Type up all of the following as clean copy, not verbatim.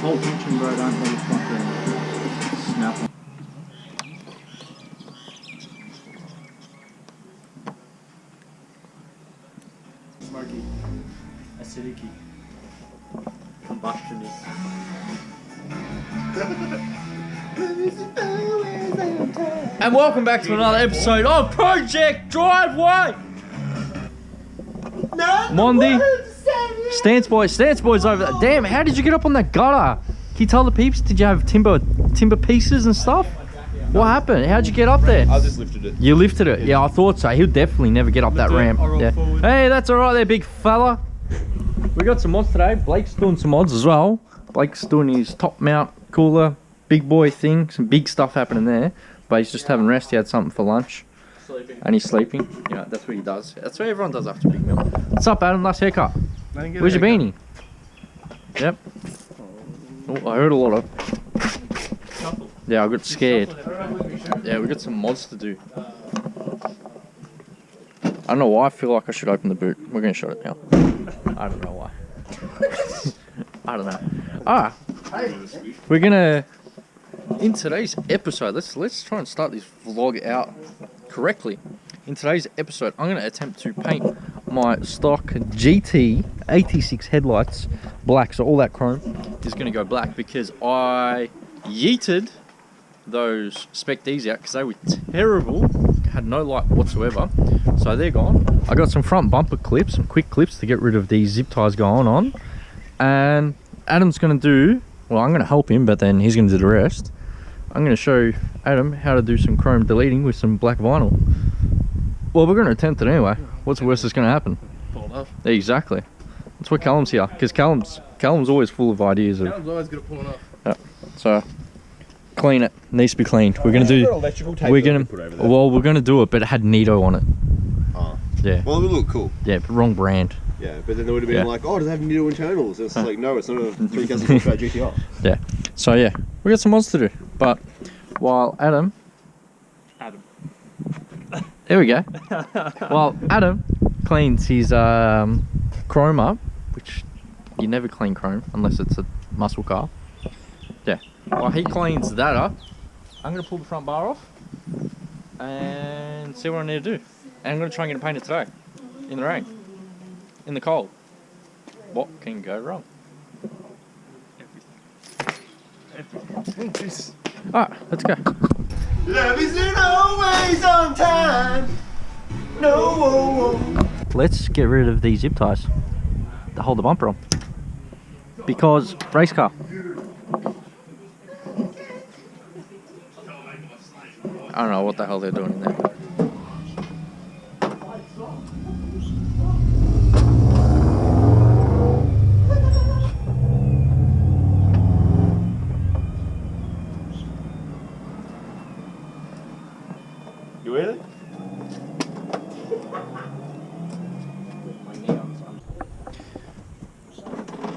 Hold tension, bro. Don't let it fucking snap. Smoky. Acidic. Combustion-y. And welcome back to another episode of Project Driveway. Mondi, Stance Boy's over there. Damn, how did you get up on that gutter? Can you tell the peeps? Did you have timber pieces and stuff? What happened? How'd you get up there? I just lifted it. You lifted it? Yeah, I thought so. He'll definitely never get up that ramp. Yeah. Hey, that's all right there, big fella. We got some mods today. Blake's doing some mods as well. Blake's doing his top mount cooler, big boy thing. Some big stuff happening there. But he's just having rest. He had something for lunch. Sleeping. And he's sleeping. Yeah, that's what he does. That's what everyone does after a big meal. What's up, Adam? Nice haircut. Where's your beanie? Yep. Oh, I heard a lot of. Yeah, I got scared. Yeah, we got some mods to do. I don't know why I feel like I should open the boot. We're gonna shut it now. I don't know why. I don't know. We're gonna. In today's episode, let's try and start this vlog out correctly. In today's episode, I'm going to attempt to paint my stock DOPE86 headlights black. So all that chrome is going to go black because I yeeted those Spec Ds out because they were terrible, had no light whatsoever. So they're gone. I got some front bumper clips, some quick clips to get rid of these zip ties going on. And Adam's going to do, well, I'm going to help him, but then he's going to do the rest. I'm going to show Adam how to do some chrome deleting with some black vinyl. Well, we're going to attempt it anyway. What's the worst that's going to happen? Pull it off. Exactly. That's why Callum's here, because Callum's always full of ideas. Callum's always good at pulling off. Yeah. So, clean it. Needs to be cleaned. We're going to do. We're going to. Well, we're going to do it, but it had Nito on it. Oh. Yeah. Well, it would look cool. Yeah, but wrong brand. Yeah, but then there would have been like, oh, does it have Nito internals? It's like, no, it's not a 3000 horsepower GTR. Yeah. So yeah, we got some mods to do. But while Adam. There we go. While Adam cleans his chrome up, which you never clean chrome unless it's a muscle car. Yeah. While he cleans that up, I'm going to pull the front bar off and see what I need to do. And I'm going to try and get it painted today. In the rain. In the cold. What can go wrong? Everything. Alright, let's go. Love isn't always on time. No. Let's get rid of these zip ties to hold the bumper on. Because race car. I don't know what the hell they're doing in there. You with it?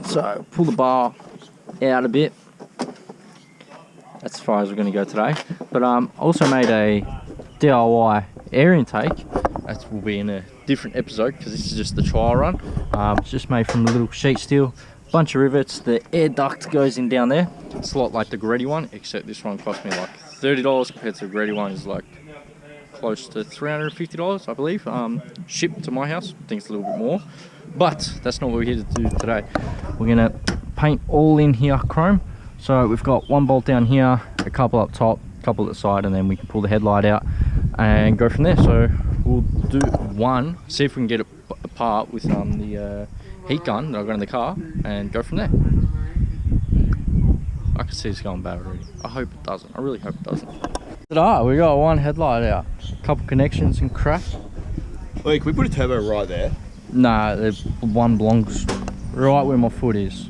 So, pull the bar out a bit. That's as far as we're going to go today. But also made a DIY air intake. That will be in a different episode because this is just the trial run. It's just made from a little sheet steel, bunch of rivets. The air duct goes in down there. It's a lot like the Greddy one, except this one cost me like $30 compared to the Greddy one is like close to $350, I believe. Shipped to my house. I think it's a little bit more. But that's not what we're here to do today. We're going to paint all in here chrome. So we've got one bolt down here, a couple up top, a couple at the side, and then we can pull the headlight out and go from there. So we'll do one, see if we can get it apart with the heat gun that I've got in the car, and go from there. I can see it's going bad already. I hope it doesn't. I really hope it doesn't. Alright, we got one headlight out, a couple connections and crap. Wait, can we put a turbo right there? Nah, the one belongs right where my foot is.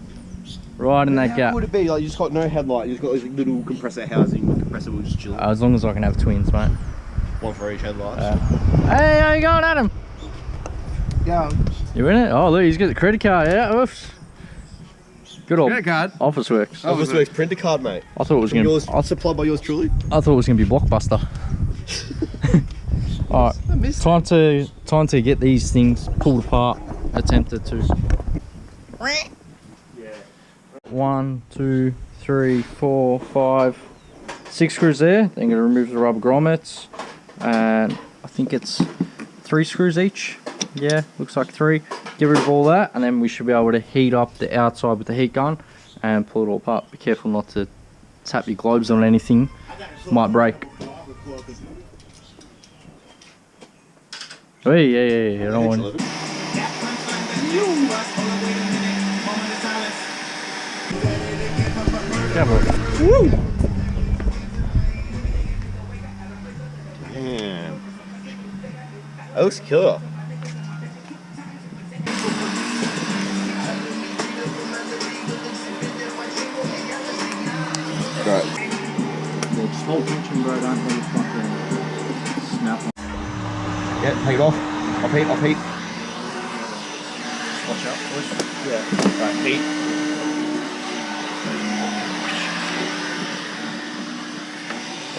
Right in that gap. How would it be? Like, you just got no headlight, you just got this little compressor housing with compressor wheels just chilling. As long as I can have twins, mate. One for each headlight. Hey, how you going, Adam? Yeah. You in it? Oh, look, he's got the credit card out. Oops. Good old credit card. Office Works. Office Works printer card, mate. I thought it was going to be supplied by yours truly. I thought it was going to be Blockbuster. All right, time to get these things pulled apart. Attempted to. 1, 2, 3, 4, 5, 6 screws there. Then I'm going to remove the rubber grommets, and I think it's 3 screws each. Yeah, looks like 3. Get rid of all that, and then we should be able to heat up the outside with the heat gun and pull it all apart. Be careful not to tap your globes on anything, might break. Oh yeah, I don't want. Woo! Damn. That looks killer. Right. Yeah, just hold tension, bro. Don't let it fucking snap. Yeah, take it off. Off heat, off heat. Watch out, boys. Yeah. Right, heat.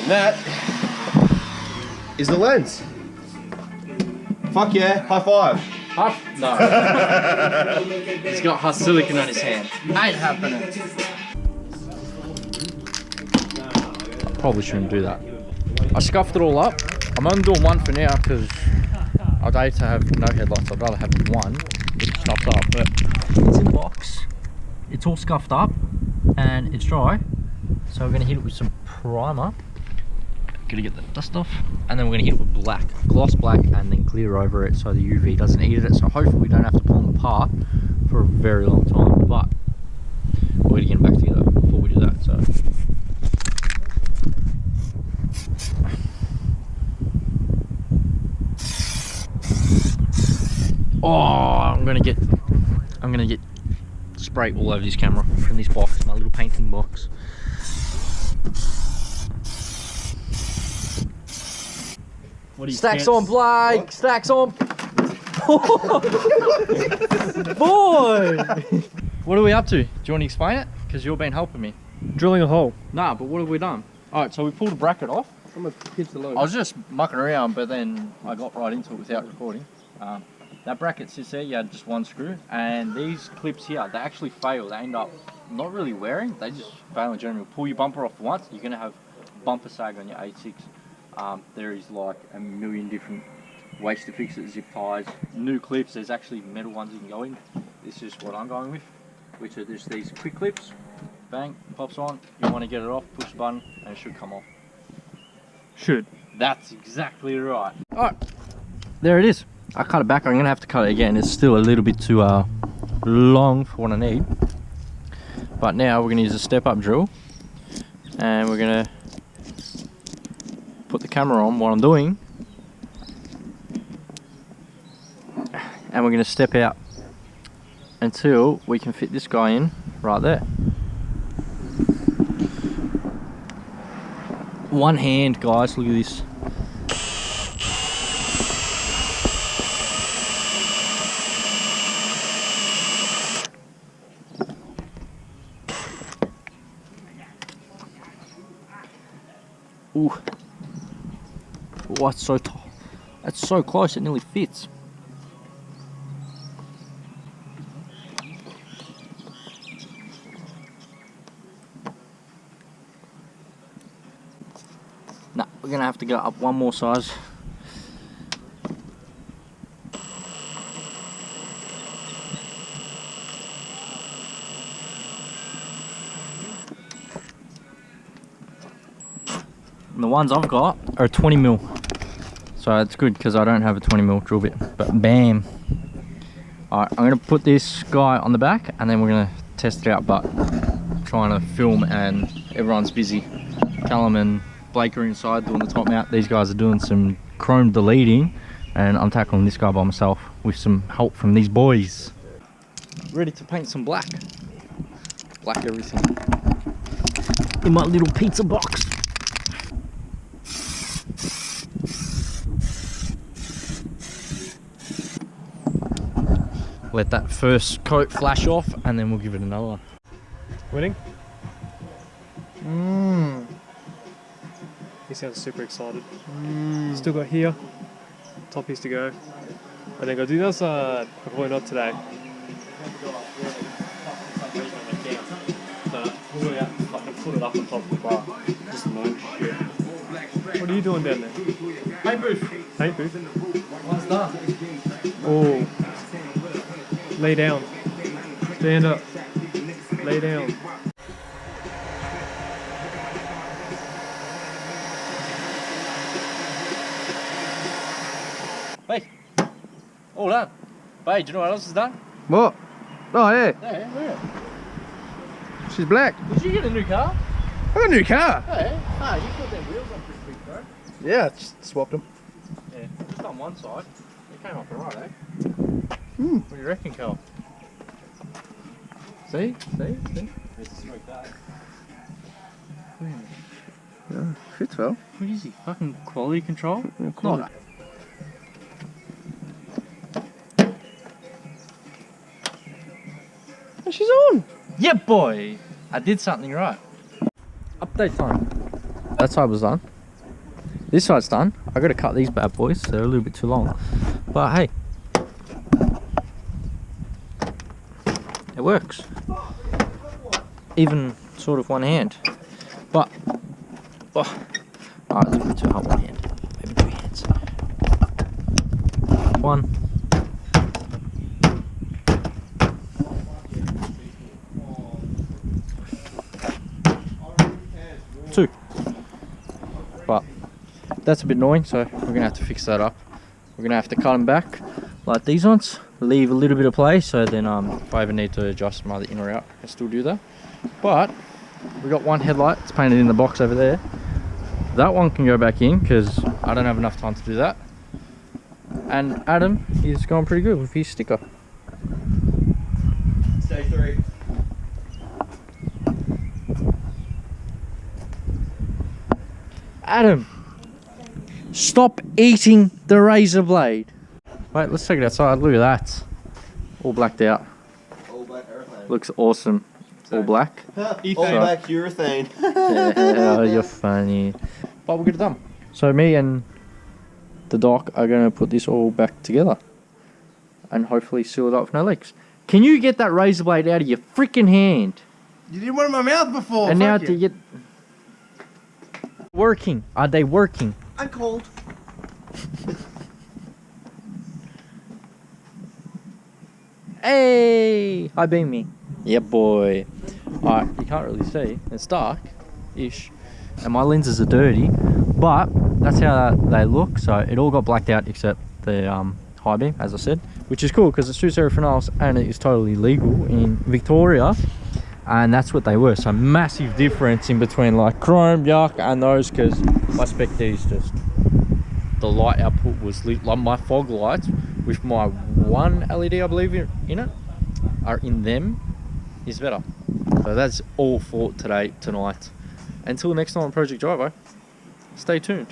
And that is the lens. Fuck yeah, high five. Huff? No. He's got hot silicon on his hand. Ain't happening. Probably shouldn't do that. I scuffed it all up. I'm only doing one for now because I'd hate to have no headlights. I'd rather have one scuffed up, but it's in the box. It's all scuffed up and it's dry. So we're gonna hit it with some primer. Gonna get the dust off, and then we're gonna hit it with black, gloss black, and then clear over it so the UV doesn't eat it. So hopefully we don't have to pull them apart for a very long time. But we're gonna get them back together before we do that. So. Oh, I'm gonna get spray all over this camera from this box, my little painting box. Stacks on, Blake! What? Stacks on! Boy! What are we up to? Do you want to explain it? Because you've been helping me. Drilling a hole. Nah, but what have we done? Alright, so we pulled a bracket off. I'm gonna pinch the load. I was just mucking around, but then I got right into it without recording. That bracket sits there, you had just one screw, and these clips here, they actually fail. They end up not really wearing, they just fail in general. Pull your bumper off once, you're going to have bumper sag on your 86. There is like a million different ways to fix it. Zip ties, new clips, there's actually metal ones you can go in. This is what I'm going with, which are just these quick clips. Bang, pops on, you want to get it off, push the button, and it should come off. Should. That's exactly right. Alright, there it is. I cut it back, I'm going to have to cut it again. It's still a little bit too long for what I need. But now we're going to use a step-up drill. And we're going to put the camera on what I'm doing. And we're going to step out until we can fit this guy in right there. One hand, guys, look at this. Ooh. Oh, it's so tall. That's so close, it nearly fits. Nah, we're gonna have to go up one more size. And the ones I've got are 20 mil, so it's good because I don't have a 20 mil drill bit. But bam! All right, I'm gonna put this guy on the back, and then we're gonna test it out. But I'm trying to film, and everyone's busy. Callum and Blake are inside doing the top mount. These guys are doing some chrome deleting, and I'm tackling this guy by myself with some help from these boys. Ready to paint some black. Black everything. In my little pizza box. Let that first coat flash off, and then we'll give it another one. Winning? He sounds super excited. Still got here. Top piece to go. And then go do the other side. Probably not today. really have to fucking put it up on top of the bar. Just annoying shit. What are you doing down there? Paint booth. Paint booth? One's done. Oh. Lay down. Stand up. Lay down. Hey. All done. Babe, do you know what else is done? What? Oh yeah, Yeah, look at it. she's black. Did you get a new car? I got a new car. Hey. Ah, you put them wheels on pretty quick, bro. Yeah, just swapped them. Yeah, just on one side. It came off alright, eh? Hmm. What do you reckon, Carl? See? See? It's a smooth day. Yeah, fits well. What is he? Fucking quality control? Yeah, quality. Not. And she's on. Yeah, boy! I did something right. Update time. That side was done. This side's done. I gotta cut these bad boys, they're a little bit too long. But hey, it works. Even sort of one hand. But, oh, alright, a little bit too hard one hand. Maybe 2 hands. One. Two. But that's a bit annoying, so we're gonna have to fix that up. We're gonna have to cut them back like these ones, leave a little bit of play, so then if I ever need to adjust them either in or out, I can still do that. But we got one headlight, it's painted in the box over there. That one can go back in because I don't have enough time to do that. And Adam is going pretty good with his sticker. Stage 3. Adam, stop eating the razor blade. Wait, let's take it outside. Look at that. All blacked out. All black urethane. Looks awesome. All black. All black urethane. Yeah, you're funny. But we'll get it done. So me and the doc are going to put this all back together. And hopefully seal it up with no leaks. Can you get that razor blade out of your freaking hand? You didn't want it in my mouth before. And now fuck to you. get... Working. Are they working? I'm cold. Hey! Hi, beam me. Yeah, boy. Alright, you can't really see. It's dark-ish. And my lenses are dirty. But that's how they look. So it all got blacked out except the high beam, as I said. Which is cool because it suits everything else and it is totally legal in Victoria. And that's what they were. So massive difference in between like chrome, yuck, and those, because I spec these just... The light output was like my fog lights with my one LED I believe in it are in them is better. So that's all for tonight. Until next time on Project Driver, stay tuned.